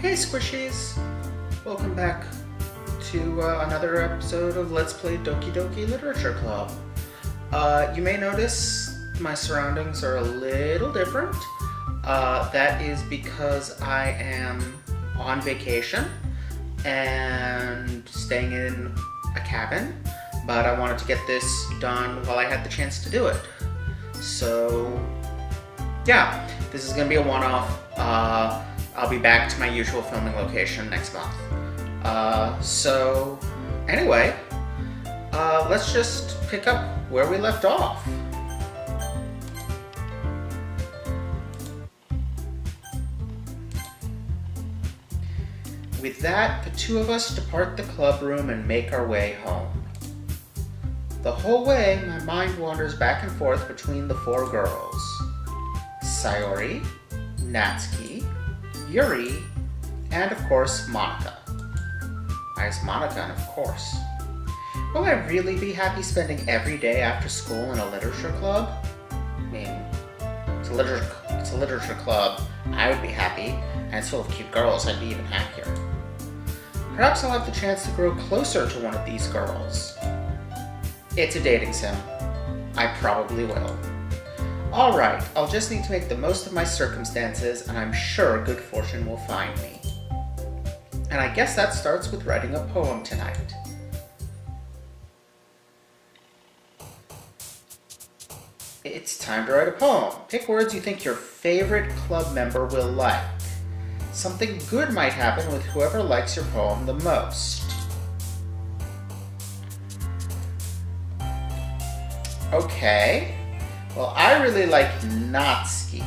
Hey Squishies! Welcome back to another episode of Let's Play Doki Doki Literature Club. You may notice my surroundings are a little different. That is because I am on vacation and staying in a cabin, but I wanted to get this done while I had the chance to do it. So, yeah, this is going to be a one-off. I'll be back to my usual filming location next month. So, anyway, let's just pick up where we left off. With that, the two of us depart the club room and make our way home. The whole way, my mind wanders back and forth between the four girls. Sayori, Natsuki, Yuri, and of course, Monika. Nice Monika, and of course. Will I really be happy spending every day after school in a literature club? I mean, it's a literature club. I would be happy, and it's full of cute girls. I'd be even happier. Perhaps I'll have the chance to grow closer to one of these girls. It's a dating sim. I probably will. Alright, I'll just need to make the most of my circumstances, and I'm sure good fortune will find me. And I guess that starts with writing a poem tonight. It's time to write a poem. Pick words you think your favorite club member will like. Something good might happen with whoever likes your poem the most. Okay. Well, I really like Natsuki,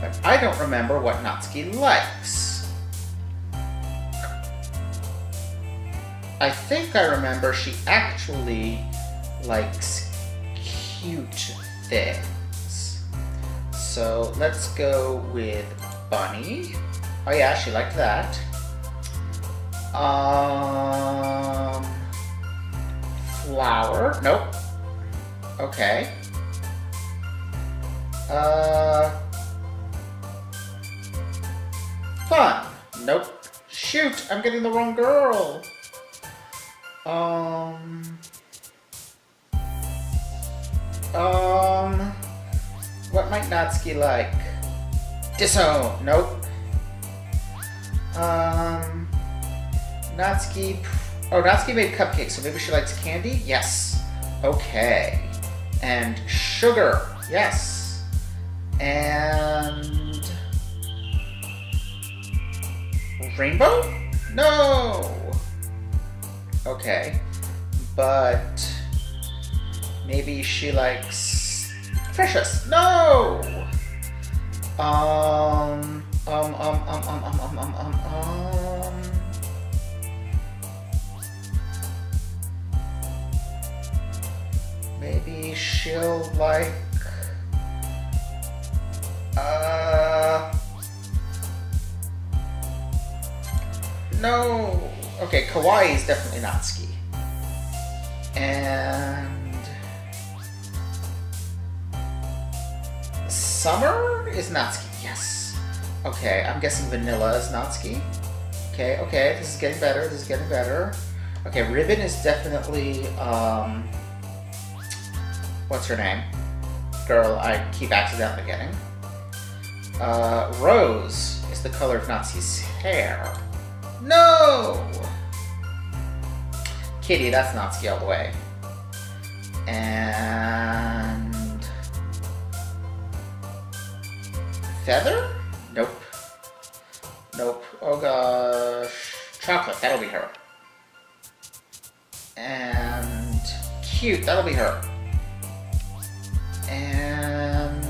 but I don't remember what Natsuki likes. I think I remember she actually likes cute things. So let's go with Bunny. Oh yeah, she liked that. Flower. Nope. Okay. Fun. Nope. Shoot, I'm getting the wrong girl. What might Natsuki like? Disown. Nope. Natsuki. Oh, Natsuki made cupcakes, so maybe she likes candy? Yes. Okay. And sugar. Yes. And rainbow? No. Okay. But maybe she likes precious. No. Maybe she'll like no. Okay, kawaii is definitely Natsuki. And summer is Natsuki. Yes. Okay, I'm guessing vanilla is Natsuki. Okay, this is getting better. Okay, ribbon is definitely what's her name? Girl I keep accidentally getting. Rose is the color of Natsuki's hair. No! Kitty, that's Natsuki all the way. And feather? Nope. Oh gosh. Chocolate, that'll be her. And cute, that'll be her. And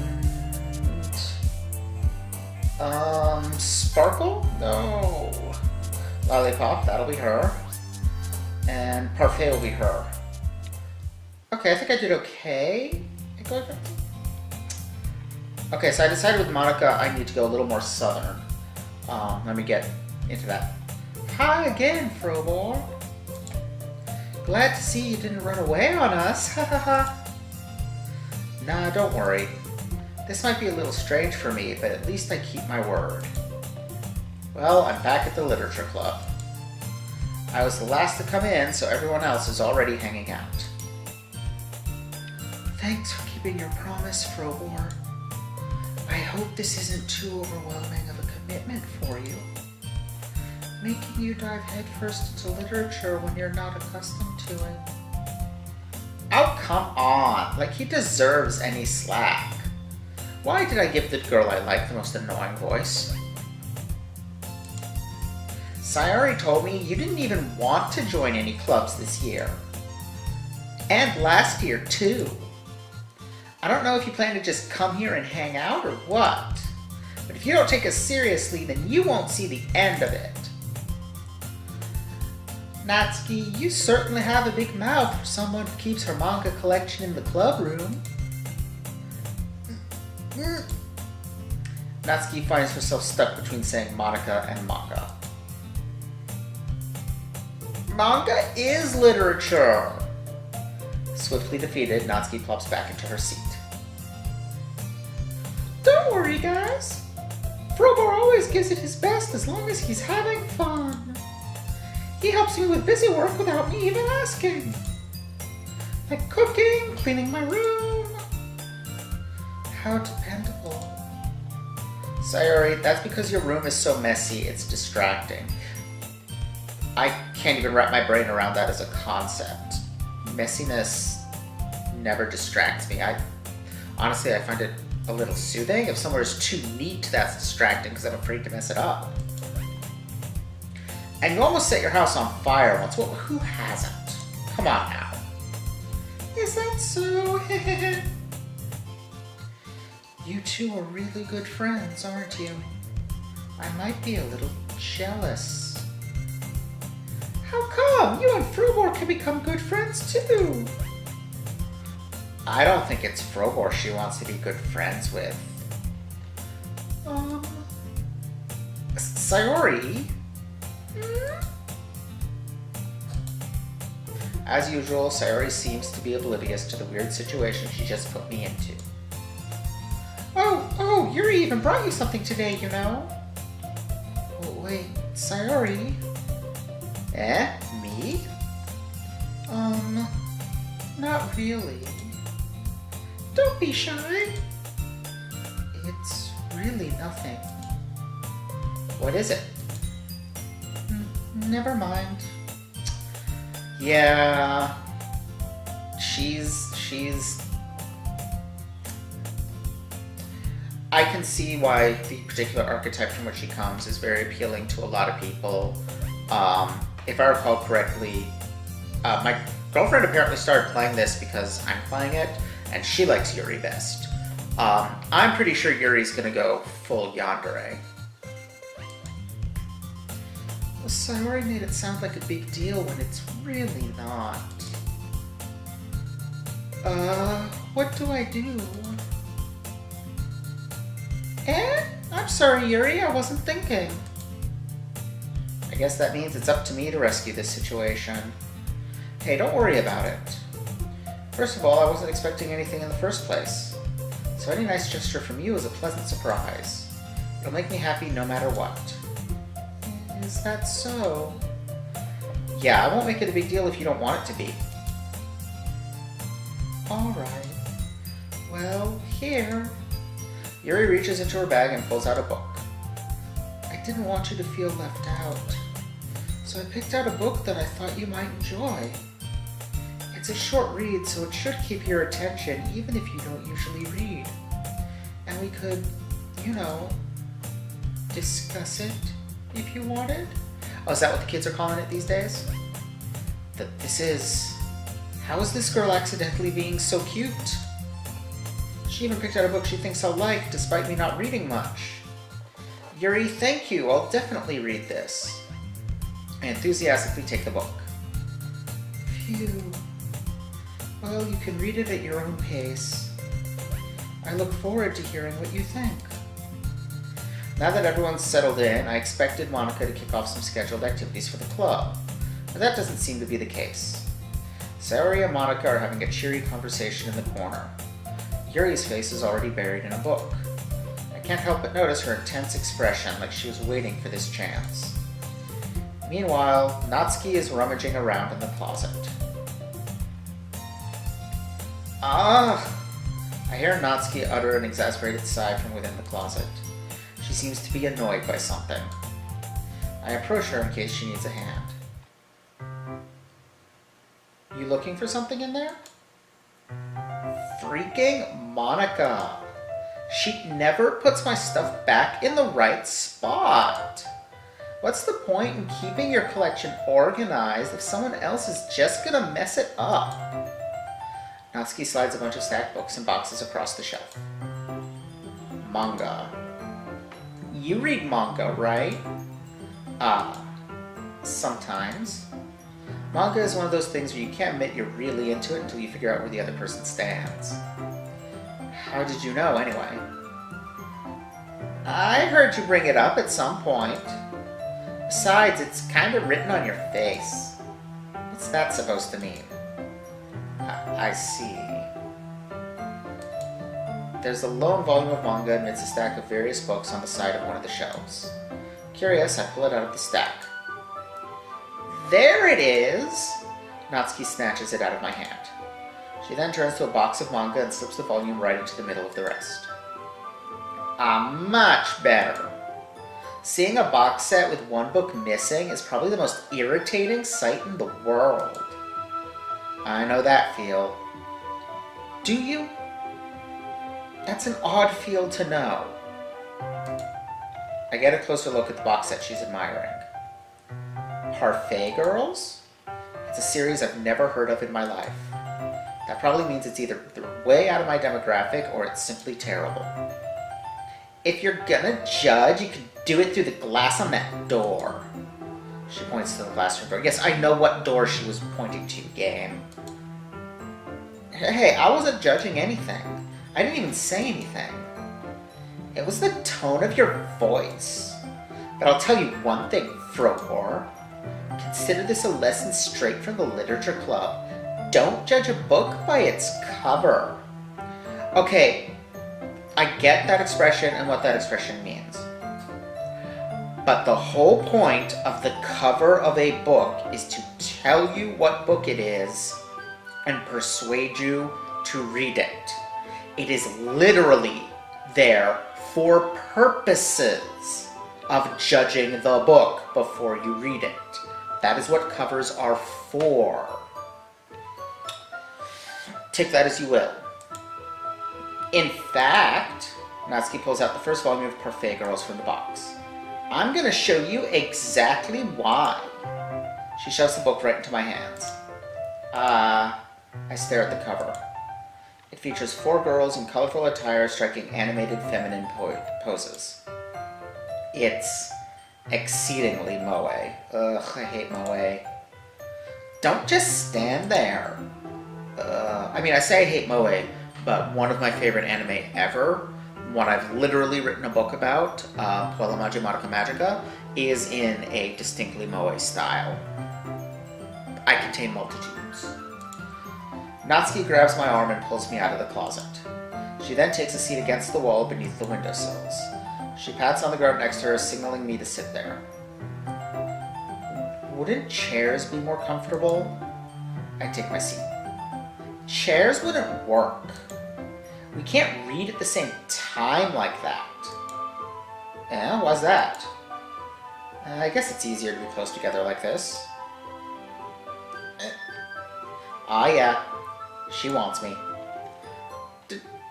sparkle? No. Lollipop, that'll be her. And parfait will be her. Okay, I think I did okay. Okay, so I decided with Monika I need to go a little more southern. Let me get into that. Hi again, Frobor. Glad to see you didn't run away on us. Ha ha ha. Nah, don't worry. This might be a little strange for me, but at least I keep my word. Well, I'm back at the literature club. I was the last to come in, so everyone else is already hanging out. Thanks for keeping your promise, Frobor. I hope this isn't too overwhelming of a commitment for you. Making you dive headfirst into literature when you're not accustomed to it. Oh, come on! Like, he deserves any slack. Why did I give the girl I like the most annoying voice? Sayori told me you didn't even want to join any clubs this year. And last year, too. I don't know if you plan to just come here and hang out or what, but if you don't take us seriously, then you won't see the end of it. Natsuki, you certainly have a big mouth for someone who keeps her manga collection in the club room. Natsuki finds herself stuck between saying Monica and manga. Manga is literature! Swiftly defeated, Natsuki plops back into her seat. Don't worry, guys. Frobor always gives it his best as long as he's having fun. He helps me with busy work without me even asking. Like cooking, cleaning my room. How dependable. Sayori, that's because your room is so messy, it's distracting. I can't even wrap my brain around that as a concept. Messiness never distracts me. Honestly, I find it a little soothing. If somewhere is too neat, that's distracting because I'm afraid to mess it up. And you almost set your house on fire once. Well, who hasn't? Come on now. Is that so? You two are really good friends, aren't you? I might be a little jealous. How come? You and Frobor can become good friends too. I don't think it's Frobor she wants to be good friends with. Sayori? As usual, Sayori seems to be oblivious to the weird situation she just put me into. Oh, Yuri even brought you something today, you know. Oh, wait, Sayori? Me? Not really. Don't be shy. It's really nothing. What is it? Never mind. Yeah. She's... I can see why the particular archetype from which she comes is very appealing to a lot of people. If I recall correctly, my girlfriend apparently started playing this because I'm playing it, and she likes Yuri best. I'm pretty sure Yuri's gonna go full yandere. Well, Sayori made it sound like a big deal when it's really not. What do I do? I'm sorry, Yuri, I wasn't thinking. I guess that means it's up to me to rescue this situation. Hey, don't worry about it. First of all, I wasn't expecting anything in the first place. So any nice gesture from you is a pleasant surprise. It'll make me happy no matter what. Is that so? Yeah, I won't make it a big deal if you don't want it to be. Alright. Well, here. Yuri reaches into her bag and pulls out a book. I didn't want you to feel left out, so I picked out a book that I thought you might enjoy. It's a short read, so it should keep your attention even if you don't usually read. And we could, discuss it if you wanted. Oh, is that what the kids are calling it these days? How is this girl accidentally being so cute? She even picked out a book she thinks I'll like, despite me not reading much. Yuri, thank you. I'll definitely read this. I enthusiastically take the book. Phew. Well, you can read it at your own pace. I look forward to hearing what you think. Now that everyone's settled in, I expected Monica to kick off some scheduled activities for the club, but that doesn't seem to be the case. Sayori and Monica are having a cheery conversation in the corner. Yuri's face is already buried in a book. I can't help but notice her intense expression, like she was waiting for this chance. Meanwhile, Natsuki is rummaging around in the closet. Ah! I hear Natsuki utter an exasperated sigh from within the closet. She seems to be annoyed by something. I approach her in case she needs a hand. You looking for something in there? Freaking Monica! She never puts my stuff back in the right spot. What's the point in keeping your collection organized if someone else is just gonna mess it up? Natsuki slides a bunch of stacked books and boxes across the shelf. Manga. You read manga, right? Sometimes. Manga is one of those things where you can't admit you're really into it until you figure out where the other person stands. How did you know, anyway? I heard you bring it up at some point. Besides, it's kind of written on your face. What's that supposed to mean? I see. There's a lone volume of manga amidst a stack of various books on the side of one of the shelves. Curious, I pull it out of the stack. There it is! Natsuki snatches it out of my hand. She then turns to a box of manga and slips the volume right into the middle of the rest. Much better. Seeing a box set with one book missing is probably the most irritating sight in the world. I know that feel. Do you? That's an odd feel to know. I get a closer look at the box set she's admiring. Parfait Girls? It's a series I've never heard of in my life. That probably means it's either way out of my demographic or it's simply terrible. If you're gonna judge, you can do it through the glass on that door. She points to the glass door. Yes, I know what door she was pointing to, game. Hey, I wasn't judging anything. I didn't even say anything. It was the tone of your voice. But I'll tell you one thing, Frogor. Consider this a lesson straight from the literature club. Don't judge a book by its cover. Okay, I get that expression and what that expression means. But the whole point of the cover of a book is to tell you what book it is and persuade you to read it. It is literally there for purposes of judging the book before you read it. That is what covers are for. Take that as you will. In fact, Natsuki pulls out the first volume of Parfait Girls from the box. I'm gonna show you exactly why. She shoves the book right into my hands. I stare at the cover. It features 4 girls in colorful attire striking animated feminine poses. It's exceedingly moe. Ugh, I hate moe. Don't just stand there. I say I hate moe, but one of my favorite anime ever, one I've literally written a book about, Puella Magi Madoka Magica, is in a distinctly moe style. I contain multitudes. Natsuki grabs my arm and pulls me out of the closet. She then takes a seat against the wall beneath the windowsills. She pats on the ground next to her, signaling me to sit there. Wouldn't chairs be more comfortable? I take my seat. Chairs wouldn't work. We can't read at the same time like that. Yeah, why's that? I guess it's easier to be close together like this. Yeah. She wants me.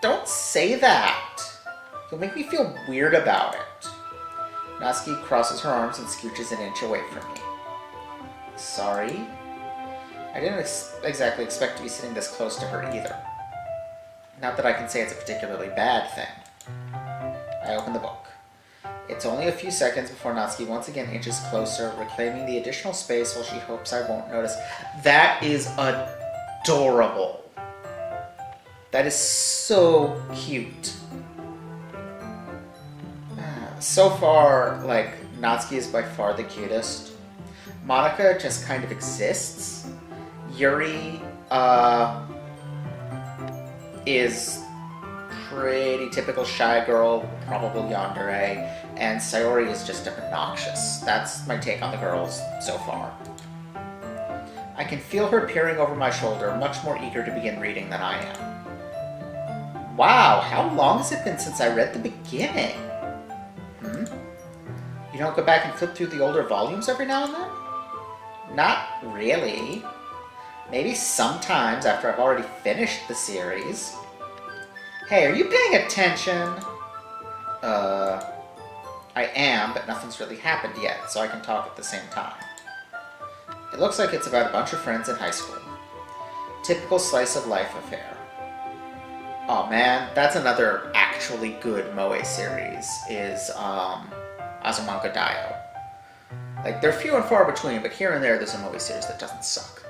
Don't say that. You'll make me feel weird about it. Natsuki crosses her arms and scooches an inch away from me. Sorry? I didn't exactly expect to be sitting this close to her either. Not that I can say it's a particularly bad thing. I open the book. It's only a few seconds before Natsuki once again inches closer, reclaiming the additional space while she hopes I won't notice. That is adorable. That is so cute. So far, Natsuki is by far the cutest. Monica just kind of exists. Yuri, is pretty typical shy girl, probably yandere, and Sayori is just obnoxious. That's my take on the girls so far. I can feel her peering over my shoulder, much more eager to begin reading than I am. Wow, how long has it been since I read the beginning? You don't go back and flip through the older volumes every now and then? Not really. Maybe sometimes after I've already finished the series. Hey, are you paying attention? I am, but nothing's really happened yet, so I can talk at the same time. It looks like it's about a bunch of friends in high school. Typical slice of life affair. Oh man, that's another actually good moe series, is Azumanga Daioh. Like, they're few and far between, but here and there there's a moe series that doesn't suck.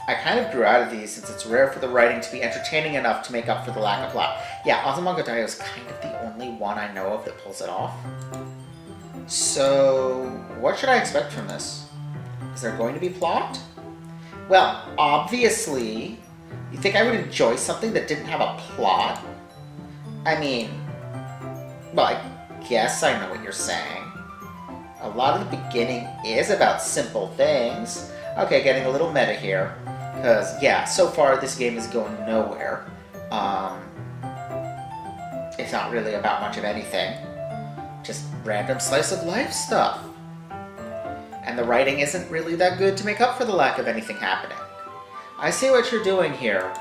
I kind of grew out of these since it's rare for the writing to be entertaining enough to make up for the lack of plot. Yeah, Azumanga Daioh is kind of the only one I know of that pulls it off. So, what should I expect from this? Is there going to be plot? Well, obviously, you think I would enjoy something that didn't have a plot? I mean, well, I guess I know what you're saying. A lot of the beginning is about simple things. Okay, getting a little meta here. Because, yeah, so far this game is going nowhere. It's not really about much of anything. Just random slice of life stuff. And the writing isn't really that good to make up for the lack of anything happening. I see what you're doing here,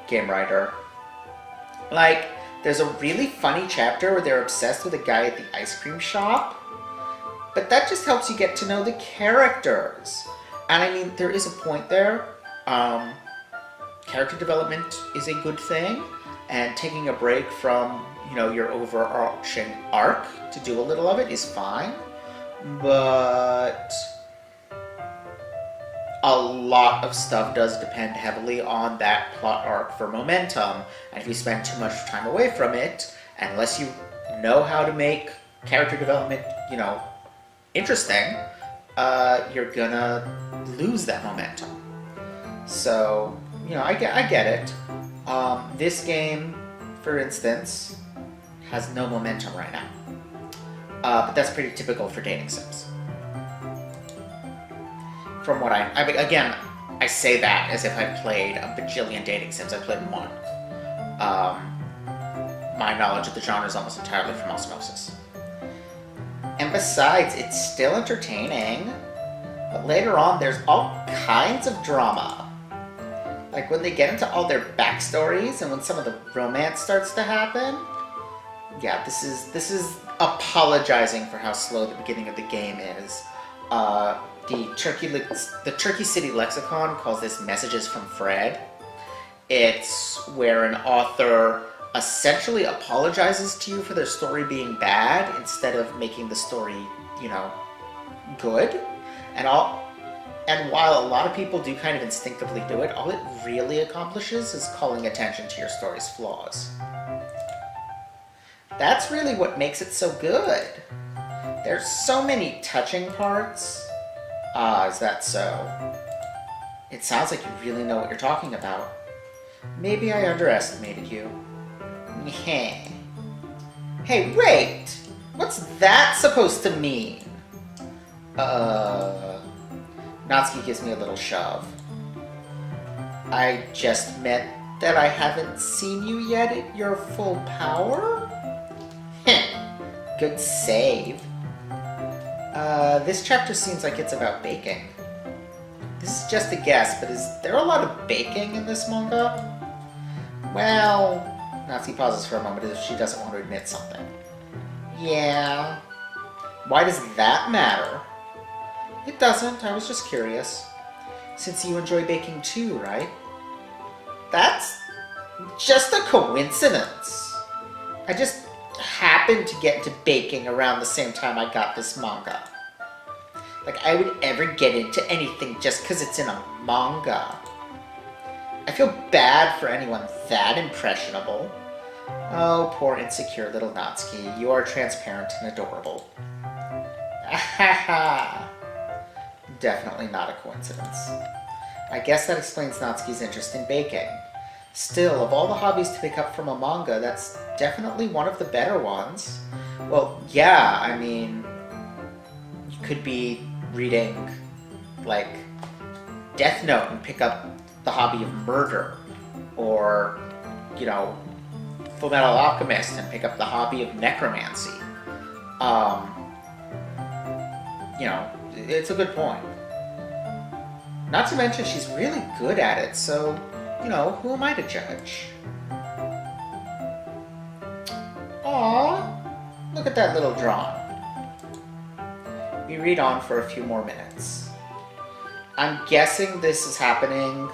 game writer. Like, there's a really funny chapter where they're obsessed with a guy at the ice cream shop. But that just helps you get to know the characters. And I mean, there is a point there. Character development is a good thing, and taking a break from, you know, your overarching arc to do a little of it is fine. But a lot of stuff does depend heavily on that plot arc for momentum, and if you spend too much time away from it, unless you know how to make character development, you know, interesting, you're gonna lose that momentum. So, you know, I get it. This game, for instance, has no momentum right now. But that's pretty typical for dating sims. From what I mean, again, I say that as if I've played a bajillion dating sims. I've played one. My knowledge of the genre is almost entirely from osmosis. And besides, it's still entertaining. But later on, there's all kinds of drama. Like when they get into all their backstories and when some of the romance starts to happen. Yeah, this is apologizing for how slow the beginning of the game is. The Turkey City Lexicon calls this Messages from Fred. It's where an author essentially apologizes to you for their story being bad instead of making the story, you know, good. And while a lot of people do kind of instinctively do it, all it really accomplishes is calling attention to your story's flaws. That's really what makes it so good. There's so many touching parts. Is that so? It sounds like you really know what you're talking about. Maybe I underestimated you. Hey, wait! What's that supposed to mean? Natsuki gives me a little shove. I just meant that I haven't seen you yet at your full power? Good save. This chapter seems like it's about baking. This is just a guess, but is there a lot of baking in this manga? Well, Natsuki pauses for a moment as if she doesn't want to admit something. Yeah. Why does that matter? It doesn't, I was just curious. Since you enjoy baking too, right? That's just a coincidence. I just happened to get into baking around the same time I got this manga. Like I would ever get into anything just because it's in a manga. I feel bad for anyone that impressionable. Oh, poor insecure little Natsuki. You are transparent and adorable. Ahaha. Definitely not a coincidence. I guess that explains Natsuki's interest in baking. Still, of all the hobbies to pick up from a manga, that's definitely one of the better ones. Well, yeah, I mean, you could be reading, like, Death Note and pick up the hobby of murder. Or, you know, Fullmetal Alchemist and pick up the hobby of necromancy. You know, it's a good point. Not to mention she's really good at it, so, you know, who am I to judge? Aww, look at that little drawing. We read on for a few more minutes. I'm guessing this is happening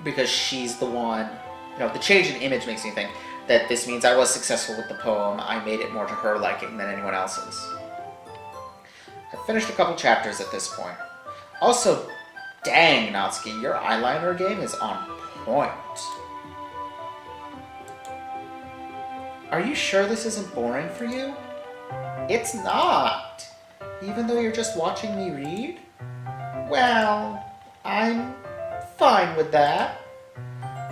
because she's the one, you know, the change in image makes me think that this means I was successful with the poem. I made it more to her liking than anyone else's. I've finished a couple chapters at this point. Also, dang, Natsuki, your eyeliner game is on point. Are you sure this isn't boring for you? It's not. Even though you're just watching me read? Well, I'm fine with that.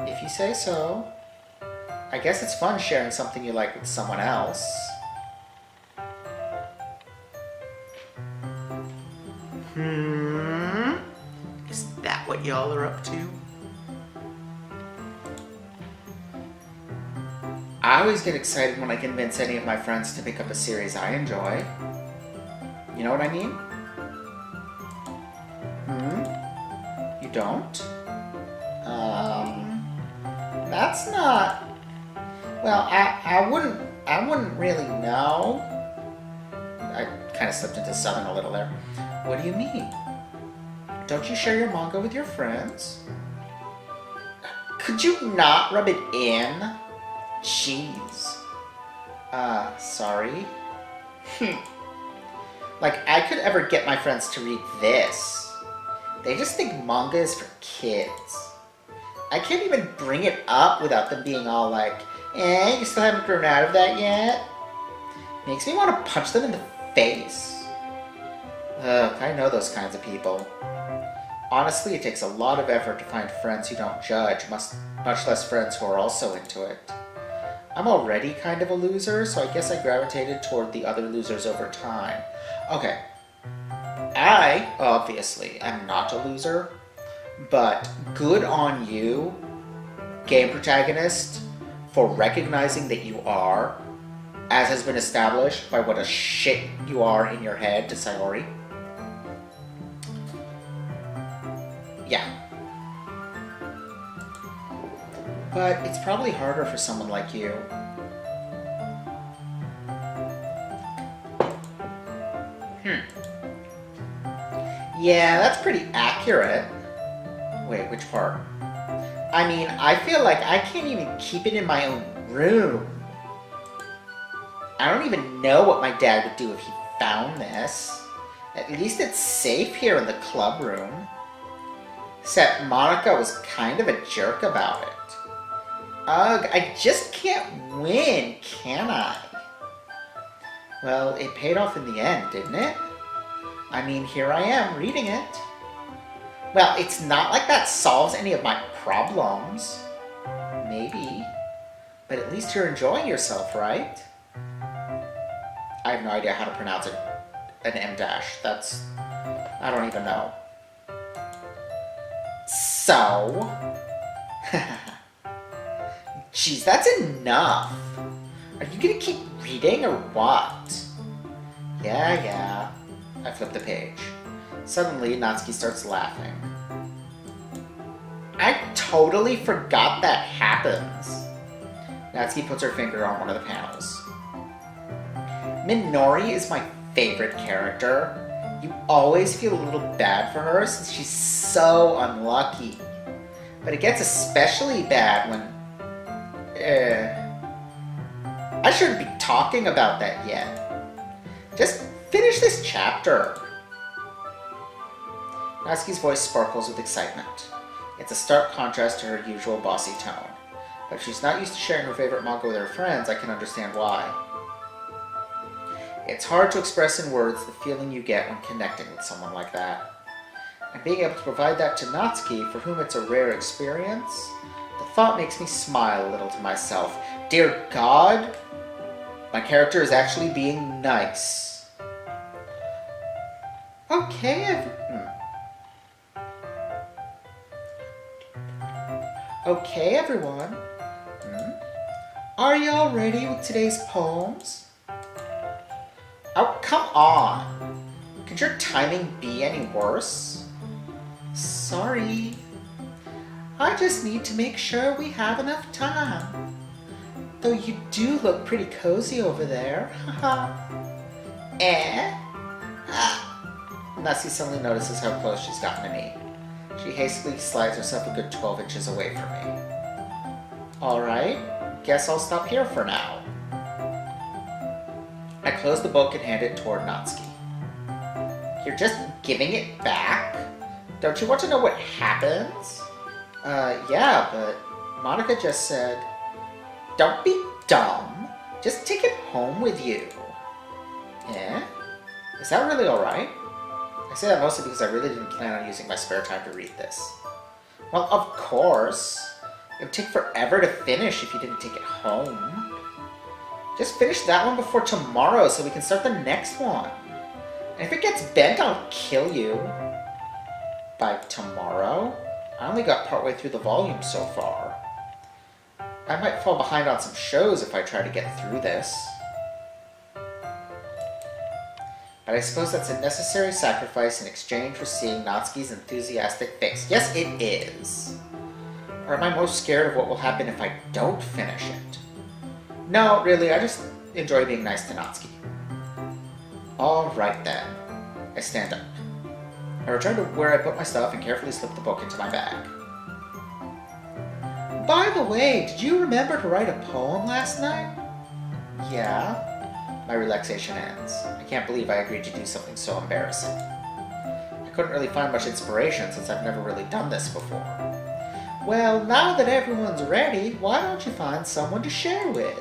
If you say so. I guess it's fun sharing something you like with someone else. Is that what y'all are up to? I always get excited when I convince any of my friends to pick up a series I enjoy. You know what I mean? You don't? That's not... Well, I wouldn't really know. I kind of slipped into Southern a little there. What do you mean? Don't you share your manga with your friends? Could you not rub it in? Jeez. Sorry. Like, I could ever get my friends to read this. They just think manga is for kids. I can't even bring it up without them being all like, you still haven't grown out of that yet? Makes me want to punch them in the face. Ugh, I know those kinds of people. Honestly, it takes a lot of effort to find friends who don't judge, much less friends who are also into it. I'm already kind of a loser, so I guess I gravitated toward the other losers over time. Okay, I, obviously, am not a loser, but good on you, game protagonist, for recognizing that you are, as has been established by what a shit you are in your head to Sayori. Yeah. But it's probably harder for someone like you. Yeah, that's pretty accurate. Wait, which part? I mean, I feel like I can't even keep it in my own room. I don't even know what my dad would do if he found this. At least it's safe here in the club room. Except Monica was kind of a jerk about it. Ugh, I just can't win, can I? Well, it paid off in the end, didn't it? I mean, here I am, reading it. Well, it's not like that solves any of my problems. Maybe. But at least you're enjoying yourself, right? I have no idea how to pronounce it. An M dash. That's... I don't even know. So... Jeez, that's enough. Are you gonna keep reading or what? Yeah. I flip the page. Suddenly, Natsuki starts laughing. I totally forgot that happens. Natsuki puts her finger on one of the panels. Minori is my favorite character. You always feel a little bad for her since she's so unlucky. But it gets especially bad when... I shouldn't be talking about that yet. Just finish this chapter. Natsuki's voice sparkles with excitement. It's a stark contrast to her usual bossy tone. But if she's not used to sharing her favorite manga with her friends, I can understand why. It's hard to express in words the feeling you get when connecting with someone like that. And being able to provide that to Natsuki, for whom it's a rare experience, the thought makes me smile a little to myself. Dear God, my character is actually being nice. Okay, Okay, everyone. Are y'all ready with today's poems? Oh, come on. Could your timing be any worse? Sorry. I just need to make sure we have enough time. Though you do look pretty cozy over there. Haha. Nessie suddenly notices how close she's gotten to me. She hastily slides herself a good 12 inches away from me. Alright, guess I'll stop here for now. I close the book and hand it toward Natsuki. You're just giving it back? Don't you want to know what happens? Yeah, but Monica just said, don't be dumb. Just take it home with you. Is that really alright? I say that mostly because I really didn't plan on using my spare time to read this. Well, of course. It would take forever to finish if you didn't take it home. Just finish that one before tomorrow so we can start the next one. And if it gets bent, I'll kill you. By tomorrow? I only got partway through the volume so far. I might fall behind on some shows if I try to get through this. But I suppose that's a necessary sacrifice in exchange for seeing Natsuki's enthusiastic face. Yes, it is. Or am I most scared of what will happen if I don't finish it? No, really, I just enjoy being nice to Natsuki. Alright then. I stand up. I return to where I put my stuff and carefully slip the book into my bag. By the way, did you remember to write a poem last night? Yeah. My relaxation ends. I can't believe I agreed to do something so embarrassing. I couldn't really find much inspiration since I've never really done this before. Well, now that everyone's ready, why don't you find someone to share with?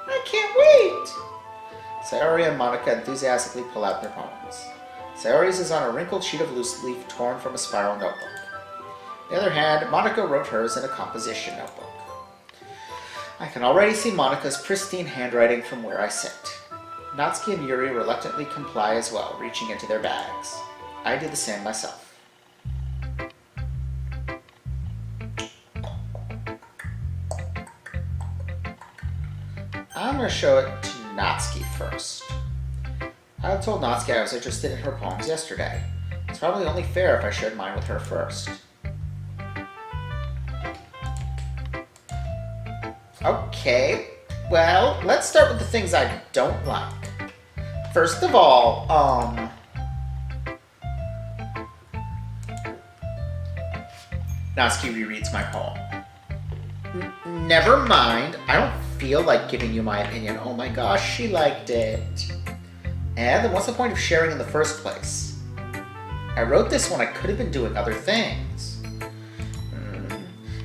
I can't wait! Sayori and Monica enthusiastically pull out their poems. Sayori's is on a wrinkled sheet of loose leaf torn from a spiral notebook. On the other hand, Monica wrote hers in a composition notebook. I can already see Monica's pristine handwriting from where I sit. Natsuki and Yuri reluctantly comply as well, reaching into their bags. I do the same myself. I'm going to show it to Natsuki first. I told Natsuki I was interested in her poems yesterday. It's probably only fair if I shared mine with her first. Okay, well, let's start with the things I don't like. First of all, Natsuki rereads my poem. Never mind, I don't feel like giving you my opinion. Oh my gosh, she liked it. And then what's the point of sharing in the first place? I wrote this when I could have been doing other things.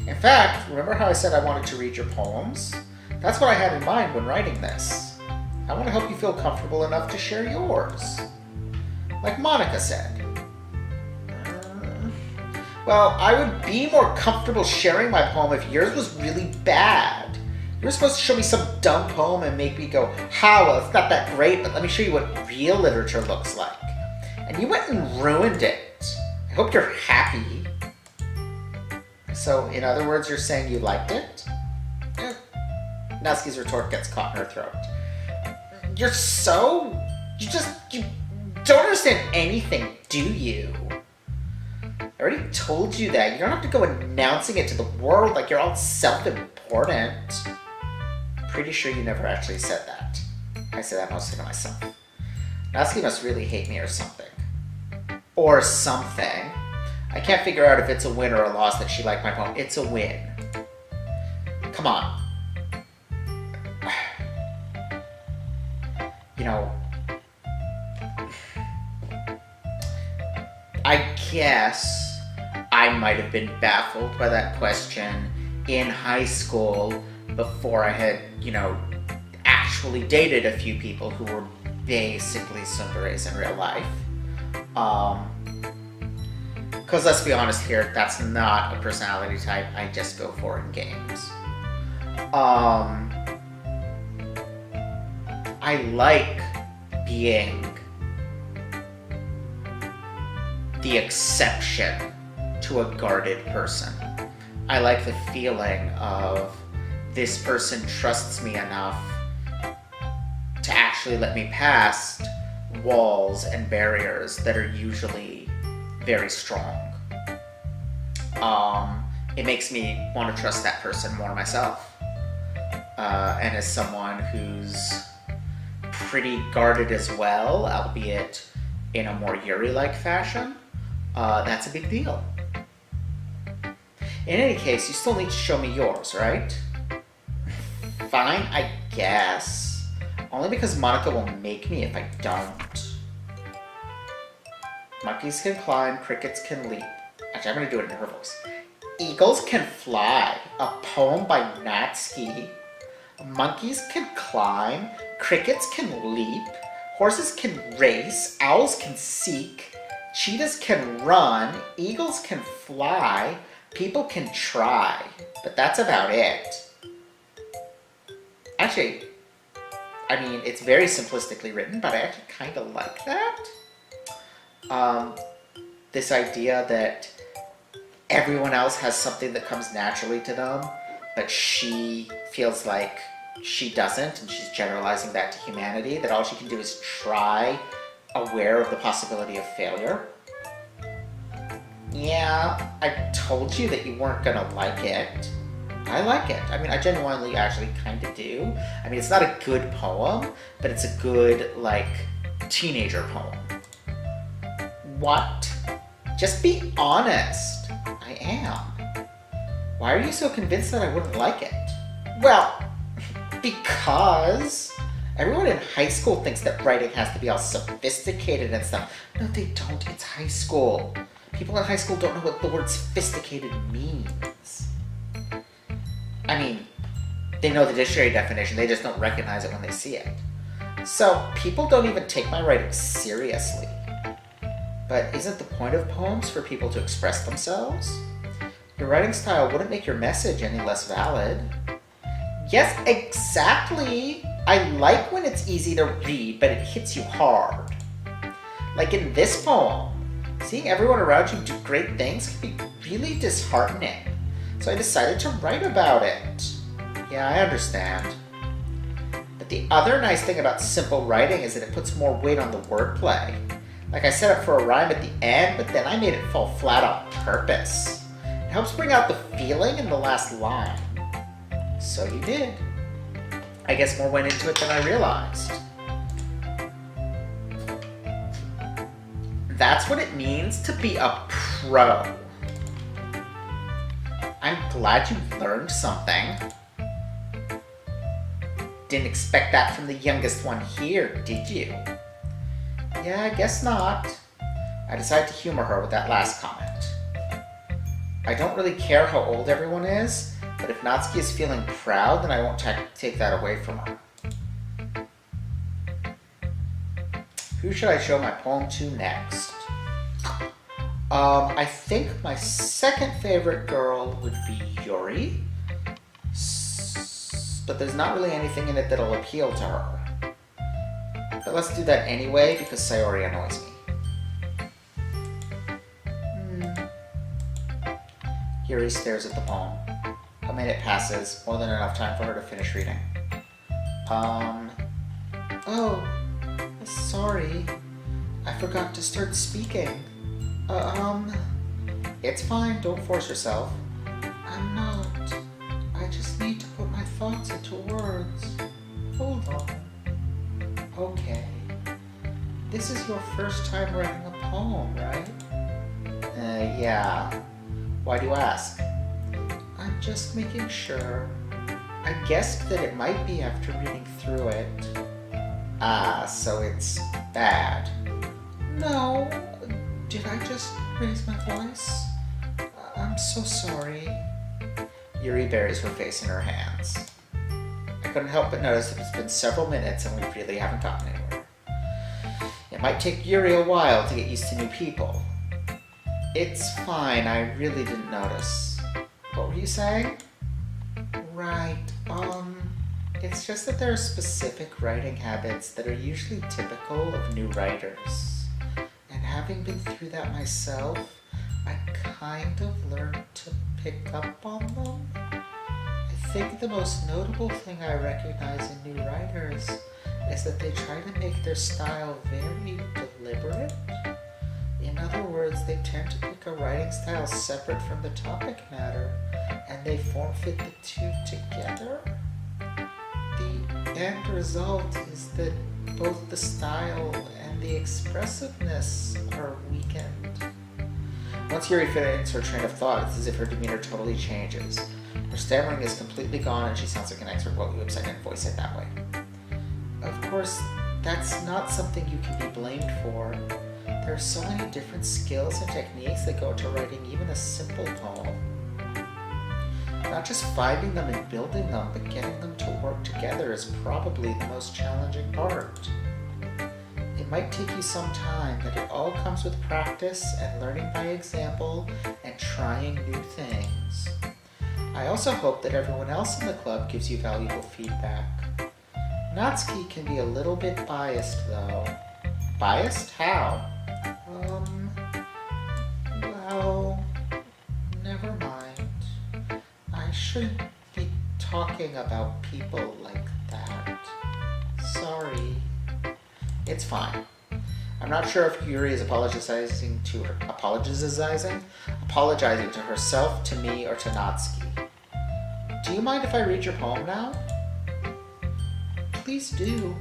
In fact, remember how I said I wanted to read your poems? That's what I had in mind when writing this. I want to help you feel comfortable enough to share yours. Like Monica said. Well, I would be more comfortable sharing my poem if yours was really bad. You were supposed to show me some dumb poem and make me go, ha, well, it's not that great, but let me show you what real literature looks like. And you went and ruined it. I hope you're happy. So, in other words, you're saying you liked it? Natsuki's retort gets caught in her throat. You don't understand anything, do you? I already told you that. You don't have to go announcing it to the world like you're all self-important. Pretty sure you never actually said that. I say that mostly to myself. Natsuki must really hate me or something. Or something. I can't figure out if it's a win or a loss that she liked my poem. It's a win. Come on. You know, I guess I might have been baffled by that question in high school before I had, actually dated a few people who were basically tsunderes in real life. Because let's be honest here, that's not a personality type I just go for in games. I like being the exception to a guarded person. I like the feeling of this person trusts me enough to actually let me past walls and barriers that are usually very strong. It makes me want to trust that person more myself. And as someone who's pretty guarded as well, albeit in a more Yuri-like fashion, that's a big deal. In any case, you still need to show me yours, right? Fine, I guess. Only because Monica will make me if I don't. Monkeys can climb, crickets can leap. Actually, I'm going to do it in her voice. Eagles can fly, a poem by Natsuki. Monkeys can climb, crickets can leap, horses can race, owls can seek, cheetahs can run, eagles can fly, people can try, but that's about it. Actually, I mean, it's very simplistically written, but I actually kind of like that. This idea that everyone else has something that comes naturally to them, but she feels like she doesn't, and she's generalizing that to humanity, that all she can do is try, aware of the possibility of failure. Yeah, I told you that you weren't gonna like it. I like it. I mean, I genuinely actually kind of do. I mean, it's not a good poem, but it's a good, like, teenager poem. What? Just be honest. I am. Why are you so convinced that I wouldn't like it? Well, because everyone in high school thinks that writing has to be all sophisticated and stuff. No, they don't. It's high school. People in high school don't know what the word sophisticated means. I mean, they know the dictionary definition, they just don't recognize it when they see it. So, people don't even take my writing seriously. But isn't the point of poems for people to express themselves? Your writing style wouldn't make your message any less valid. Yes, exactly! I like when it's easy to read, but it hits you hard. Like in this poem, seeing everyone around you do great things can be really disheartening. So I decided to write about it. Yeah, I understand. But the other nice thing about simple writing is that it puts more weight on the wordplay. Like I set up for a rhyme at the end, but then I made it fall flat on purpose. It helps bring out the feeling in the last line. So you did. I guess more went into it than I realized. That's what it means to be a pro. I'm glad you learned something. Didn't expect that from the youngest one here, did you? Yeah, I guess not. I decided to humor her with that last comment. I don't really care how old everyone is, but if Natsuki is feeling proud, then I won't take that away from her. Who should I show my poem to next? I think my second favorite girl would be Yuri, but there's not really anything in it that'll appeal to her. But let's do that anyway, because Sayori annoys me. Yuri stares at the poem. A minute passes, more than enough time for her to finish reading. Oh, sorry. I forgot to start speaking. It's fine, don't force yourself. I'm not. I just need to put my thoughts into words. Hold on. Okay. This is your first time writing a poem, right? Yeah. Why do you ask? I'm just making sure. I guessed that it might be after reading through it. Ah, so it's bad. No. Did I just raise my voice? I'm so sorry. Yuri buries her face in her hands. I couldn't help but notice that it's been several minutes and we really haven't gotten anywhere. It might take Yuri a while to get used to new people. It's fine, I really didn't notice. What were you saying? Right, it's just that there are specific writing habits that are usually typical of new writers. And having been through that myself, I kind of learned to pick up on them. I think the most notable thing I recognize in new writers is that they try to make their style very deliberate. In other words, they tend to pick a writing style separate from the topic matter, and they form-fit the two together. The end result is that both the style and the expressiveness are weakened. Once Yuri finishes her train of thought, it's as if her demeanor totally changes. Her stammering is completely gone, and she sounds like an expert well website and voice it that way. Of course, that's not something you can be blamed for. There are so many different skills and techniques that go into writing even a simple poem. Not just finding them and building them, but getting them to work together is probably the most challenging part. It might take you some time, but it all comes with practice and learning by example and trying new things. I also hope that everyone else in the club gives you valuable feedback. Natsuki can be a little bit biased though. Biased? How? Well, never mind. I shouldn't be talking about people like that. Sorry. It's fine. I'm not sure if Yuri is apologizing to herself, to me, or to Natsuki. Do you mind if I read your poem now? Please do.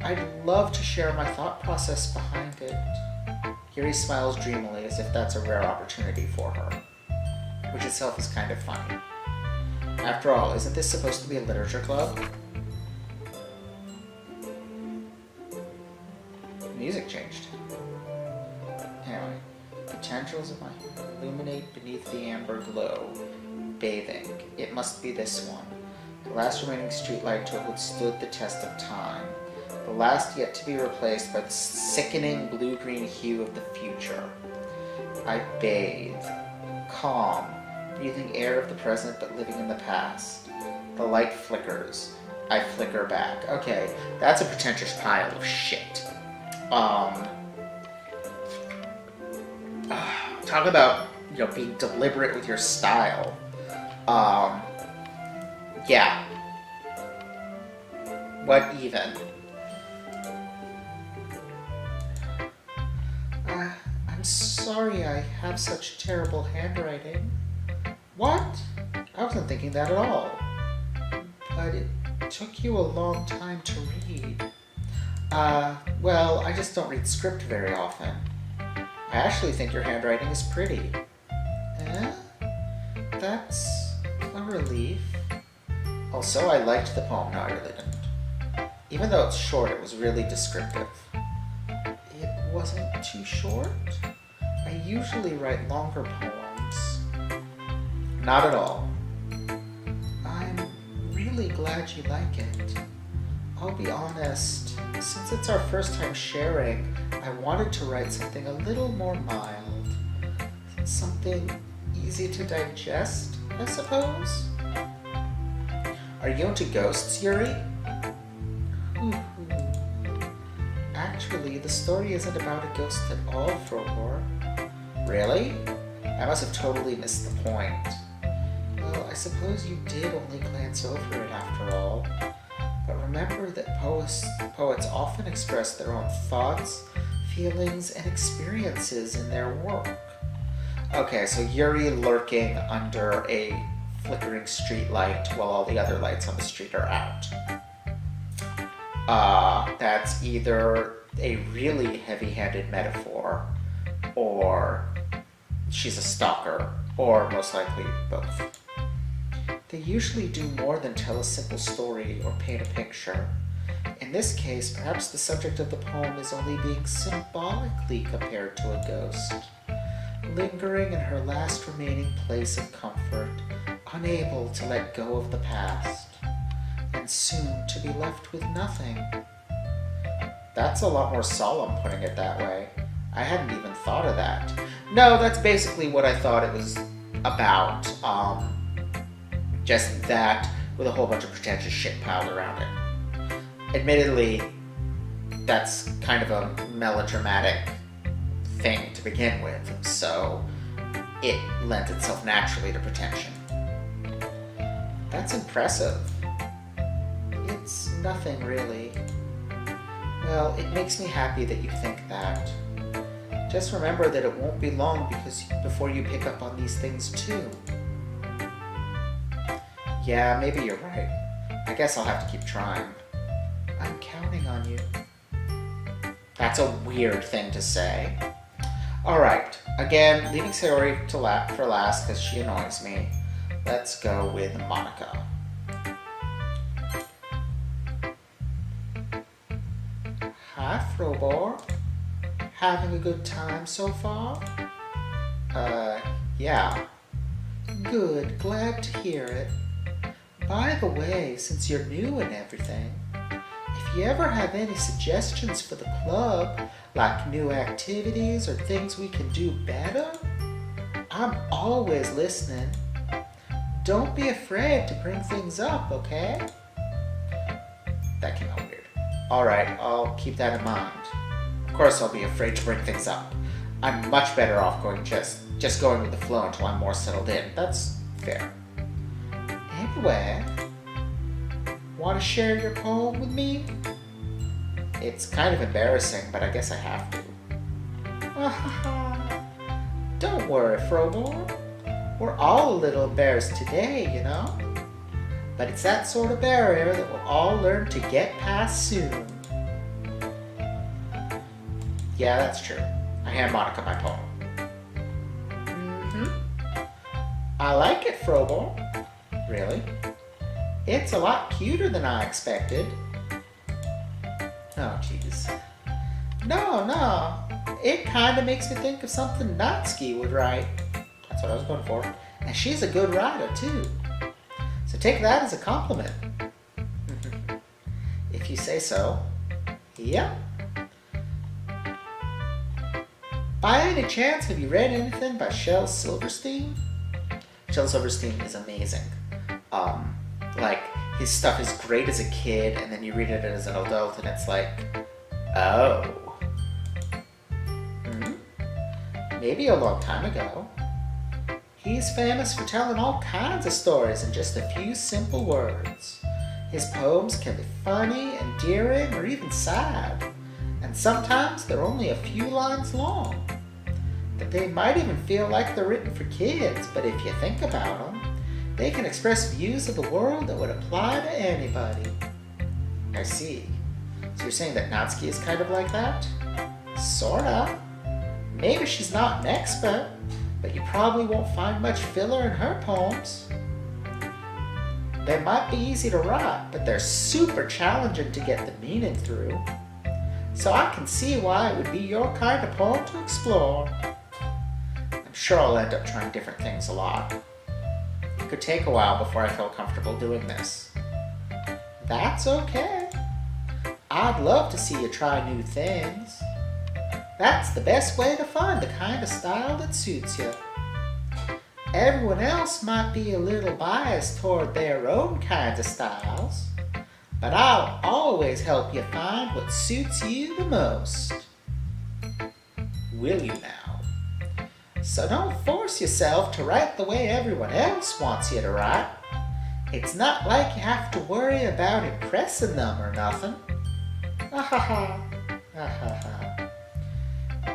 I'd love to share my thought process behind it. Yuri smiles dreamily as if that's a rare opportunity for her, which itself is kind of funny. After all, isn't this supposed to be a literature club? The music changed. Anyway, potentials of my humor illuminate beneath the amber glow. Bathing. It must be this one. The last remaining streetlight to have withstood the test of time. The last yet to be replaced by the sickening blue-green hue of the future. I bathe. Calm. Breathing air of the present but living in the past. The light flickers. I flicker back. Okay, that's a pretentious pile of shit. Talk about, being deliberate with your style. Yeah. What even? I'm sorry I have such terrible handwriting. What? I wasn't thinking that at all. But it took you a long time to read. Well, I just don't read script very often. I actually think your handwriting is pretty. Eh? That's a relief. Also, I liked the poem. No, I really didn't. Even though it's short, it was really descriptive. It wasn't too short? I usually write longer poems. Not at all. I'm really glad you like it. I'll be honest, since it's our first time sharing, I wanted to write something a little more mild. Something easy to digest, I suppose? Are you into ghosts, Yuri? Actually, the story isn't about a ghost at all, Frolor. Really? I must have totally missed the point. Well, I suppose you did only glance over it after all. But remember that poets often express their own thoughts, feelings, and experiences in their work. Okay, so Yuri lurking under a flickering street light while all the other lights on the street are out. That's either a really heavy-handed metaphor, or she's a stalker, or most likely both. They usually do more than tell a simple story or paint a picture. In this case, perhaps the subject of the poem is only being symbolically compared to a ghost, lingering in her last remaining place of comfort, unable to let go of the past, and soon to be left with nothing. That's a lot more solemn, putting it that way. I hadn't even thought of that. No, that's basically what I thought it was about. Just that with a whole bunch of pretentious shit piled around it. Admittedly, that's kind of a melodramatic thing to begin with, so it lends itself naturally to pretension. That's impressive. It's nothing really. Well, it makes me happy that you think that. Just remember that it won't be long before you pick up on these things too. Yeah, maybe you're right. I guess I'll have to keep trying. I'm counting on you. That's a weird thing to say. Alright, again, leaving Sayori for last because she annoys me. Let's go with Monica. Hi, Frobor. Having a good time so far? Yeah. Good, glad to hear it. By the way, since you're new and everything, if you ever have any suggestions for the club, like new activities or things we can do better, I'm always listening. Don't be afraid to bring things up, okay? That came out weird. Alright, I'll keep that in mind. Of course I'll be afraid to bring things up. I'm much better off going just going with the flow until I'm more settled in. That's fair. Anyway, want to share your poem with me? It's kind of embarrassing, but I guess I have to. Don't worry, Frobor. We're all a little embarrassed today, you know? But it's that sort of barrier that we'll all learn to get past soon. Yeah, that's true. I hand Monica my poem. I like it, Frobor. Really? It's a lot cuter than I expected. Oh, jeez. No. It kind of makes me think of something Natsuki would write. That's what I was going for. And she's a good writer, too. So take that as a compliment. If you say so. Yep. By any chance, have you read anything by Shel Silverstein? Shel Silverstein is amazing. Like, his stuff is great as a kid, and then you read it as an adult, and it's like, oh. Maybe a long time ago. He's famous for telling all kinds of stories in just a few simple words. His poems can be funny, endearing, or even sad, and sometimes they're only a few lines long. But they might even feel like they're written for kids, but if you think about them, they can express views of the world that would apply to anybody. I see. So you're saying that Natsuki is kind of like that? Sorta. Maybe she's not an expert, but you probably won't find much filler in her poems. They might be easy to write, but they're super challenging to get the meaning through. So I can see why it would be your kind of poem to explore. I'm sure I'll end up trying different things a lot. It could take a while before I feel comfortable doing this. That's okay. I'd love to see you try new things. That's the best way to find the kind of style that suits you. Everyone else might be a little biased toward their own kinds of styles, but I'll always help you find what suits you the most. Will you now? So don't force yourself to write the way everyone else wants you to write. It's not like you have to worry about impressing them or nothing.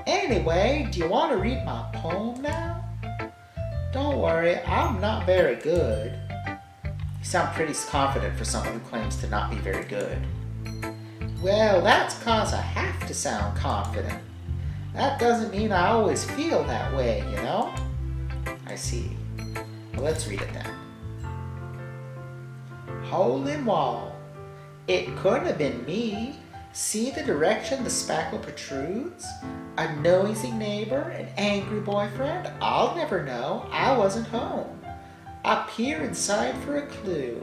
Anyway, do you want to read my poem now? Don't worry, I'm not very good. You sound pretty confident for someone who claims to not be very good. Well, that's 'cause I have to sound confident. That doesn't mean I always feel that way, you know? I see. Well, let's read it then. Hole in wall. It couldn't have been me. See the direction the spackle protrudes? A noisy neighbor, an angry boyfriend? I'll never know. I wasn't home. I peer inside for a clue.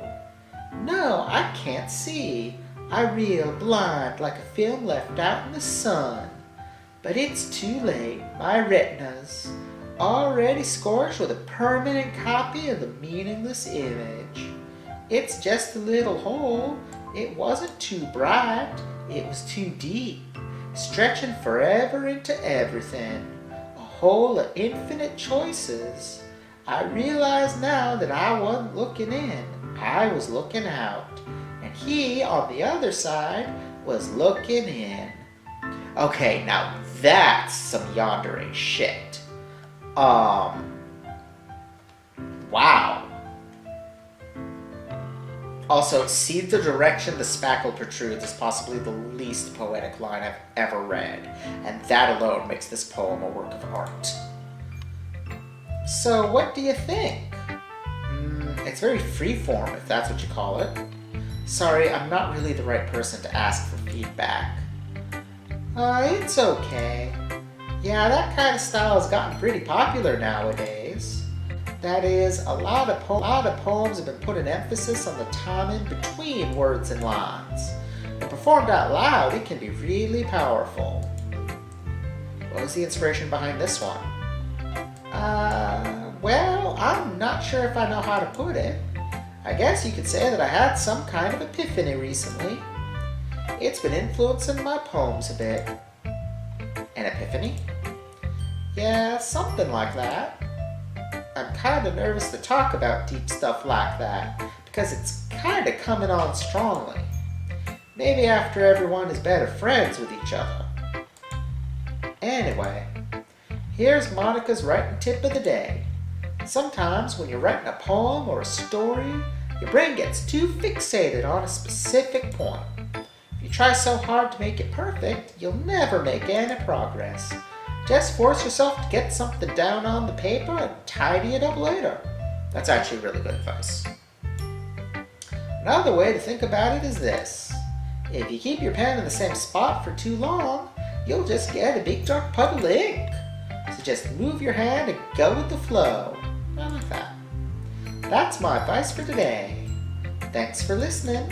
No, I can't see. I reel blind like a film left out in the sun. But it's too late. My retina's already scorched with a permanent copy of the meaningless image. It's just a little hole. It wasn't too bright. It was too deep, stretching forever into everything. A hole of infinite choices. I realize now that I wasn't looking in. I was looking out. And he, on the other side, was looking in. Okay, now that's some yandere shit. Wow. Also, see the direction the spackle protrudes is possibly the least poetic line I've ever read, and that alone makes this poem a work of art. So, what do you think? It's very freeform, if that's what you call it. Sorry, I'm not really the right person to ask for feedback. It's okay. Yeah, that kind of style has gotten pretty popular nowadays. That is, a lot of poems have been put an emphasis on the time in between words and lines. When performed out loud, it can be really powerful. What was the inspiration behind this one? Well, I'm not sure if I know how to put it. I guess you could say that I had some kind of epiphany recently. It's been influencing my poems a bit. An epiphany? Yeah, something like that. I'm kind of nervous to talk about deep stuff like that because it's kind of coming on strongly. Maybe after everyone is better friends with each other. Anyway, here's Monica's writing tip of the day. Sometimes when you're writing a poem or a story, your brain gets too fixated on a specific point. If you try so hard to make it perfect, you'll never make any progress. Just force yourself to get something down on the paper and tidy it up later. That's actually really good advice. Another way to think about it is this. If you keep your pen in the same spot for too long, you'll just get a big dark puddle of ink. So just move your hand and go with the flow. I like that. That's my advice for today. Thanks for listening.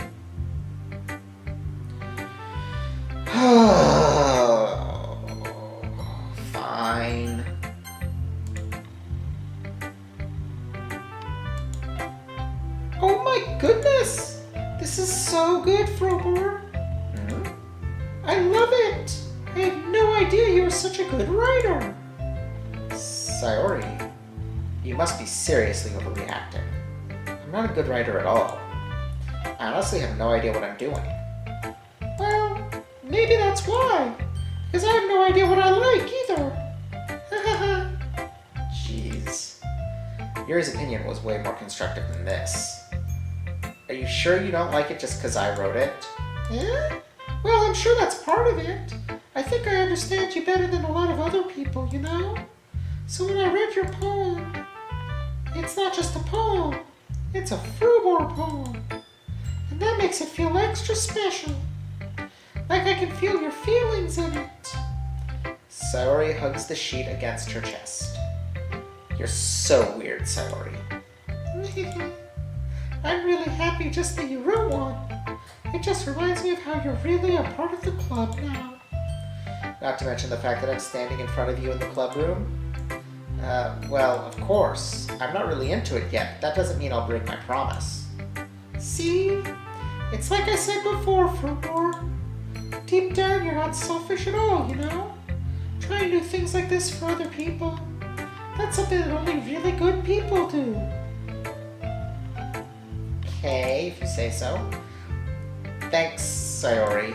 Fine. Oh my goodness! This is so good, Frobor. I love it! I had no idea you were such a good writer. Sayori, you must be seriously overreacting. I'm not a good writer at all. I honestly have no idea what I'm doing. Well, maybe that's why. Because I have no idea what I like either. Jeez. Yuri's opinion was way more constructive than this. Are you sure you don't like it just because I wrote it? Yeah? Well, I'm sure that's part of it. I think I understand you better than a lot of other people, you know? So when I read your poem, it's not just a poem. It's a Frubor poem. And that makes it feel extra special. Like I can feel your feelings in it. Sayori hugs the sheet against her chest. You're so weird, Sayori. I'm really happy just that you wrote one. It just reminds me of how you're really a part of the club now. Not to mention the fact that I'm standing in front of you in the club room. Well, of course. I'm not really into it yet. That doesn't mean I'll break my promise. See? It's like I said before, Frubor. Deep down, you're not selfish at all, you know? Trying to do things like this for other people. That's something that only really good people do. Okay, if you say so. Thanks, Sayori.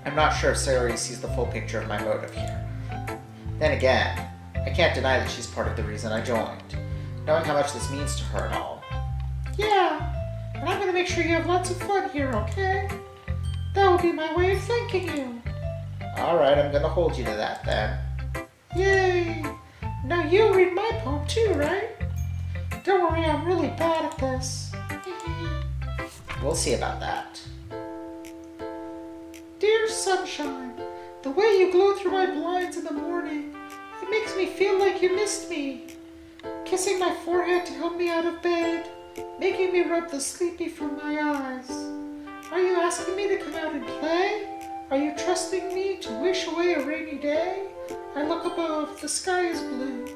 I'm not sure if Sayori sees the full picture of my motive here. Then again, I can't deny that she's part of the reason I joined, knowing how much this means to her and all. Yeah, and I'm going to make sure you have lots of fun here, okay? That will be my way of thanking you. Alright, I'm going to hold you to that then. Yay! Now you'll read my poem too, right? Don't worry, I'm really bad at this. We'll see about that. Dear sunshine, the way you glow through my blinds in the morning, it makes me feel like you missed me. Kissing my forehead to help me out of bed, making me rub the sleepy from my eyes. Are you asking me to come out and play? Are you trusting me to wish away a rainy day? I look above, the sky is blue.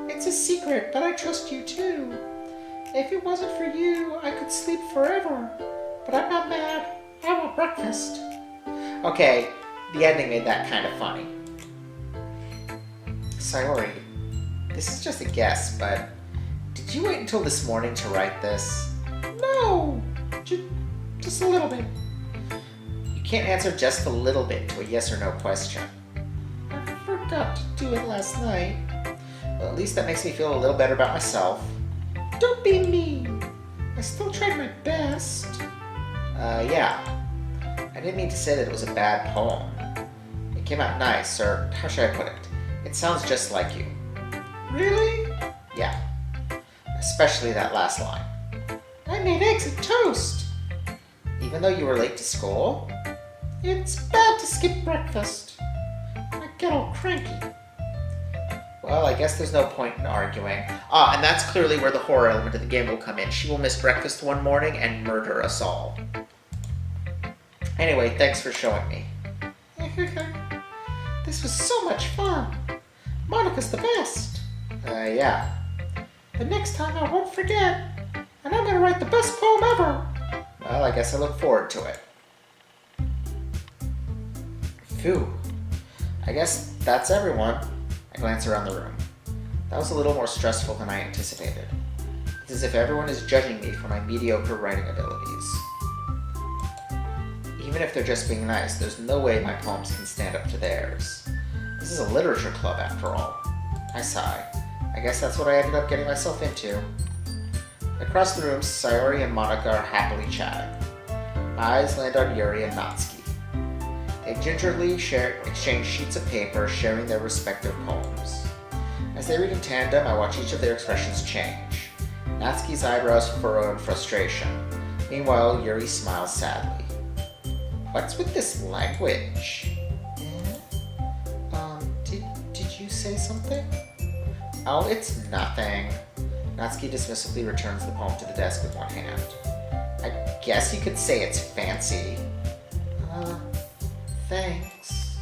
It's a secret, but I trust you too. If it wasn't for you, I could sleep forever. But I'm not mad. I want breakfast. Okay, the ending made that kind of funny. Sayori, this is just a guess, but did you wait until this morning to write this? No, just a little bit. You can't answer just a little bit to a yes or no question. I forgot to do it last night. Well, at least that makes me feel a little better about myself. Don't be mean. I still tried my best. Yeah. I didn't mean to say that it was a bad poem. It came out nice, or how should I put it? It sounds just like you. Really? Yeah. Especially that last line. I made eggs and toast. Even though you were late to school? It's bad to skip breakfast. I get all cranky. Well, I guess there's no point in arguing. And that's clearly where the horror element of the game will come in. She will miss breakfast one morning and murder us all. Anyway, thanks for showing me. This was so much fun. Monica's the best. Yeah. The next time I won't forget. And I'm gonna write the best poem ever. Well, I guess I look forward to it. Phew. I guess that's everyone. I glance around the room. That was a little more stressful than I anticipated. It's as if everyone is judging me for my mediocre writing abilities. Even if they're just being nice, there's no way my poems can stand up to theirs. This is a literature club after all. I sigh. I guess that's what I ended up getting myself into. Across the room, Sayori and Monica are happily chatting. My eyes land on Yuri and Natsuki. They gingerly exchange sheets of paper, sharing their respective poems. As they read in tandem, I watch each of their expressions change. Natsuki's eyebrows furrow in frustration. Meanwhile, Yuri smiles sadly. What's with this language? Did you say something? Oh, it's nothing. Natsuki dismissively returns the poem to the desk with one hand. I guess you could say it's fancy. Thanks.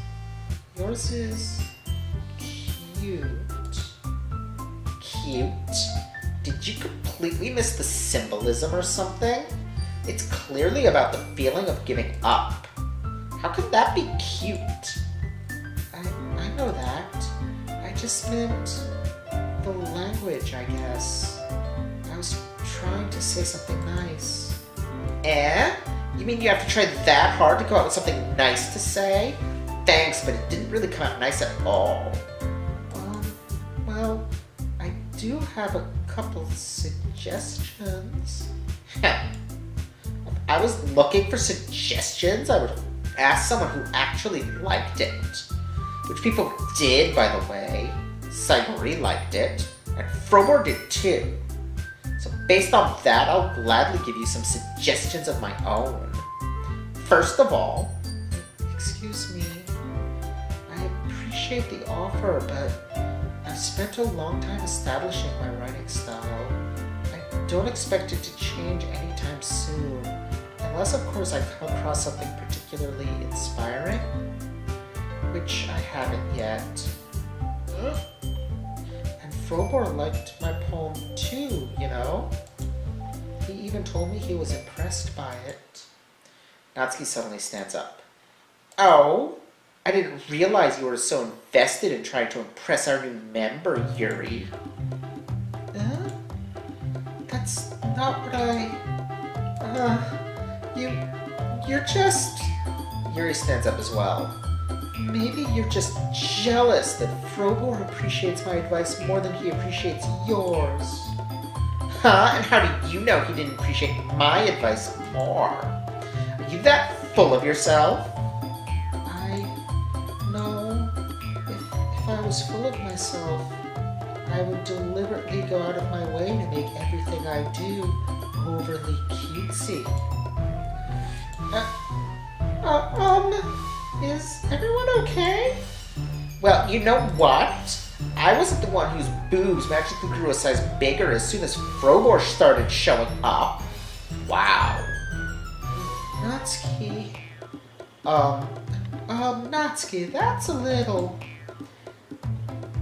Yours is cute. Cute? Did you completely miss the symbolism or something? It's clearly about the feeling of giving up. How could that be cute? I know that. I just meant the language, I guess. I was trying to say something nice. You mean you have to try that hard to come up with something nice to say? Thanks, but it didn't really come out nice at all. Well, I do have a couple suggestions. I was looking for suggestions. I would ask someone who actually liked it. Which people did, by the way. Sayori liked it, and Frobor did too. So based on that, I'll gladly give you some suggestions of my own. First of all, excuse me, I appreciate the offer, but I've spent a long time establishing my writing style. I don't expect it to change anytime soon, unless of course I come across something particularly inspiring, which I haven't yet. And Frobor liked my poem too, you know? He even told me he was impressed by it. Natsuki suddenly stands up. Oh, I didn't realize you were so invested in trying to impress our new member, Yuri. That's not what you're just... Yuri stands up as well. Maybe you're just jealous that Frobor appreciates my advice more than he appreciates yours. Huh? And how do you know he didn't appreciate my advice more? Are you that full of yourself? No. If I was full of myself, I would deliberately go out of my way to make everything I do overly cutesy. Is everyone okay? Well, you know what? I wasn't the one whose boobs magically grew a size bigger as soon as Frobor started showing up. Wow. Natsuki. Natsuki, that's a little...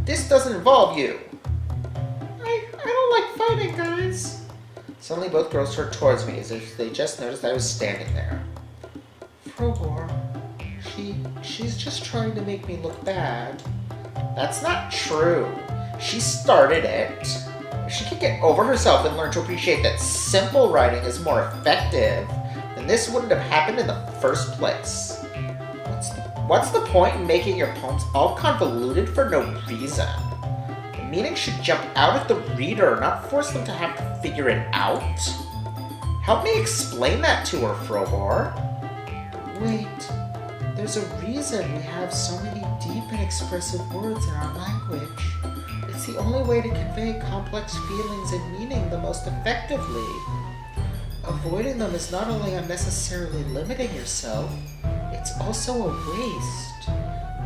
This doesn't involve you. I don't like fighting, guys. Suddenly both girls turned towards me as if they just noticed I was standing there. Frobor, she's just trying to make me look bad. That's not true. She started it. If she could get over herself and learn to appreciate that simple writing is more effective, then this wouldn't have happened in the first place. What's the point in making your poems all convoluted for no reason? The meaning should jump out at the reader, not force them to have to figure it out. Help me explain that to her, Frobor. Wait, there's a reason we have so many deep and expressive words in our language. It's the only way to convey complex feelings and meaning the most effectively. Avoiding them is not only unnecessarily limiting yourself, it's also a waste.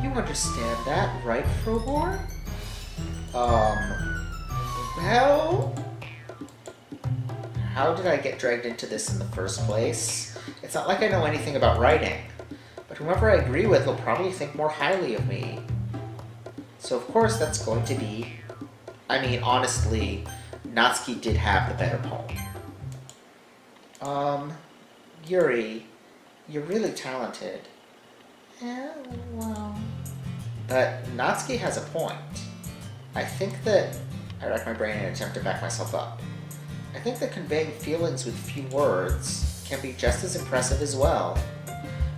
You understand that, right, Frobor? Well... How did I get dragged into this in the first place? It's not like I know anything about writing, but whomever I agree with will probably think more highly of me. So of course that's going to be... I mean, honestly, Natsuki did have the better poem. Yuri, you're really talented. Yeah, well... But Natsuki has a point. I think that... I racked my brain in an attempt to back myself up. I think that conveying feelings with few words can be just as impressive as well.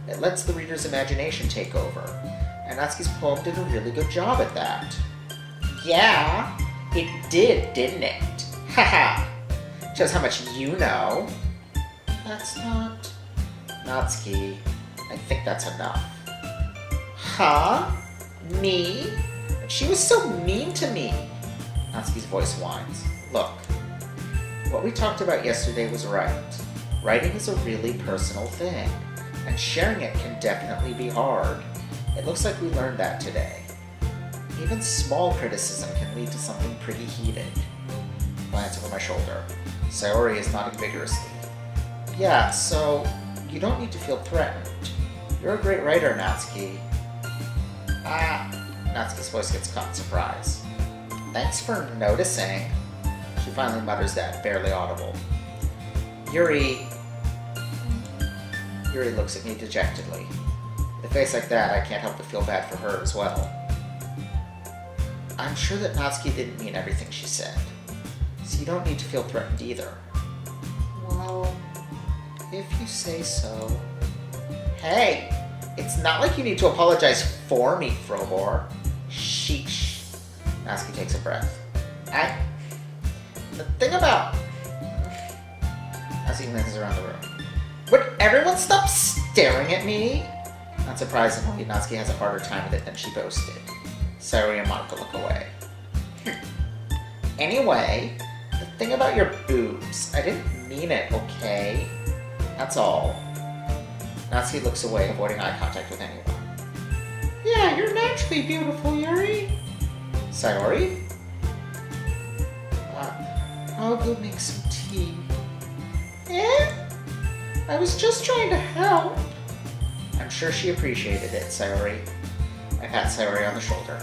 It lets the reader's imagination take over, and Natsuki's poem did a really good job at that. Yeah, it did, didn't it? Haha! Shows how much you know. That's not... Natsuki, I think that's enough. Huh? Me? She was so mean to me. Natsuki's voice whines. Look, what we talked about yesterday was right. Writing is a really personal thing, and sharing it can definitely be hard. It looks like we learned that today. Even small criticism can lead to something pretty heated. Glance over my shoulder. Sayori is nodding vigorously. Yeah, so you don't need to feel threatened. You're a great writer, Natsuki. Natsuki's voice gets caught in surprise. Thanks for noticing. She finally mutters that, barely audible. Yuri looks at me dejectedly. With a face like that, I can't help but feel bad for her as well. I'm sure that Natsuki didn't mean everything she said, so you don't need to feel threatened either. Well, if you say so. Hey, it's not like you need to apologize for me, Frobor. Sheesh. Natsuki takes a breath. The thing about... Natsuki glances around the room. Would everyone stop staring at me? Not surprisingly, Natsuki has a harder time with it than she boasted. Sayori and Monika look away. Anyway, the thing about your boobs, I didn't mean it, okay? That's all. Natsuki looks away, avoiding eye contact with anyone. Yeah, you're naturally beautiful, Yuri. Sayori? I'll go make some tea. I was just trying to help. I'm sure she appreciated it, Sayori. I pat Sayori on the shoulder.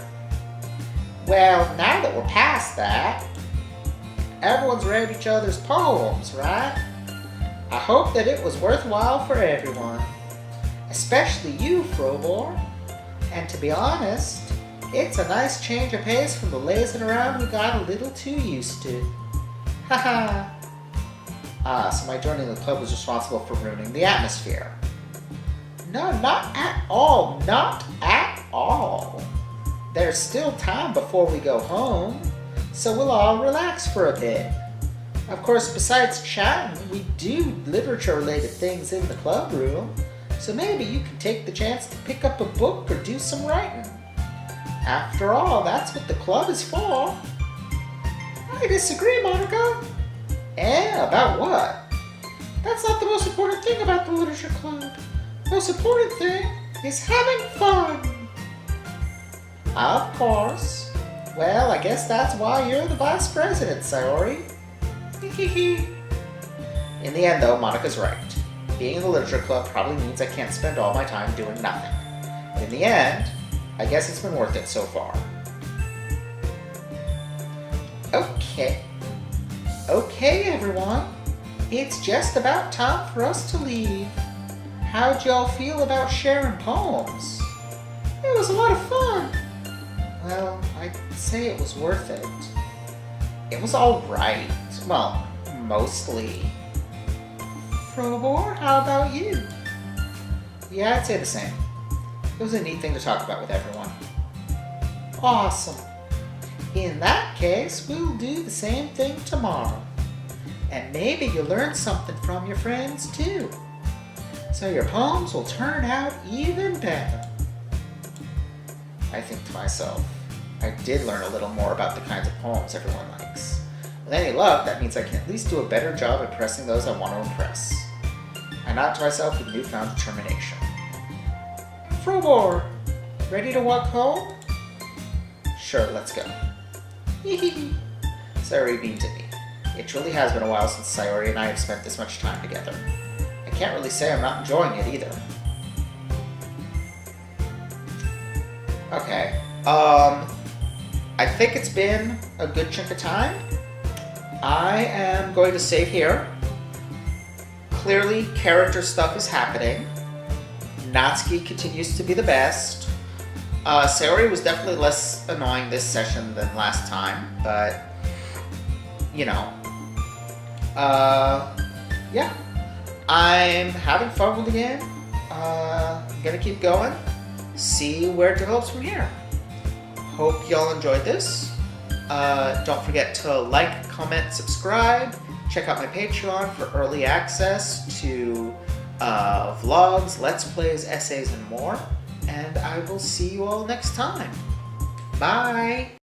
Well, now that we're past that, everyone's read each other's poems, right? I hope that it was worthwhile for everyone. Especially you, Frobor. And to be honest, it's a nice change of pace from the lazing around we got a little too used to. Haha. So my joining the club was responsible for ruining the atmosphere. No, not at all. Not at all. There's still time before we go home, so we'll all relax for a bit. Of course, besides chatting, we do literature-related things in the club room, so maybe you can take the chance to pick up a book or do some writing. After all, that's what the club is for. I disagree, Monika. About what? That's not the most important thing about the literature club. The most important thing is having fun. Of course. Well, I guess that's why you're the vice president, Sayori. In the end, though, Monika's right. Being in the literature club probably means I can't spend all my time doing nothing. But in the end, I guess it's been worth it so far. Okay everyone, it's just about time for us to leave. How'd y'all feel about sharing poems? It was a lot of fun. Well, I'd say it was worth it. It was alright. Well, mostly. Frobor, how about you? Yeah, I'd say the same. It was a neat thing to talk about with everyone. Awesome. In that case, we'll do the same thing tomorrow. And maybe you'll learn something from your friends too. So your poems will turn out even better. I think to myself, I did learn a little more about the kinds of poems everyone likes. With any luck, that means I can at least do a better job at impressing those I want to impress. I nod to myself with newfound determination. Frobor, ready to walk home? Sure, let's go. Hehehe. Sayori beamed at me. It truly has been a while since Sayori and I have spent this much time together. I can't really say I'm not enjoying it either. Okay, I think it's been a good chunk of time. I am going to save here. Clearly, character stuff is happening. Natsuki continues to be the best. Sayori was definitely less annoying this session than last time, but, you know. Yeah. I'm having fun with the game. I'm gonna keep going. See where it develops from here. Hope y'all enjoyed this. Don't forget to like, comment, subscribe. Check out my Patreon for early access to vlogs, let's plays, essays, and more. And I will see you all next time. Bye!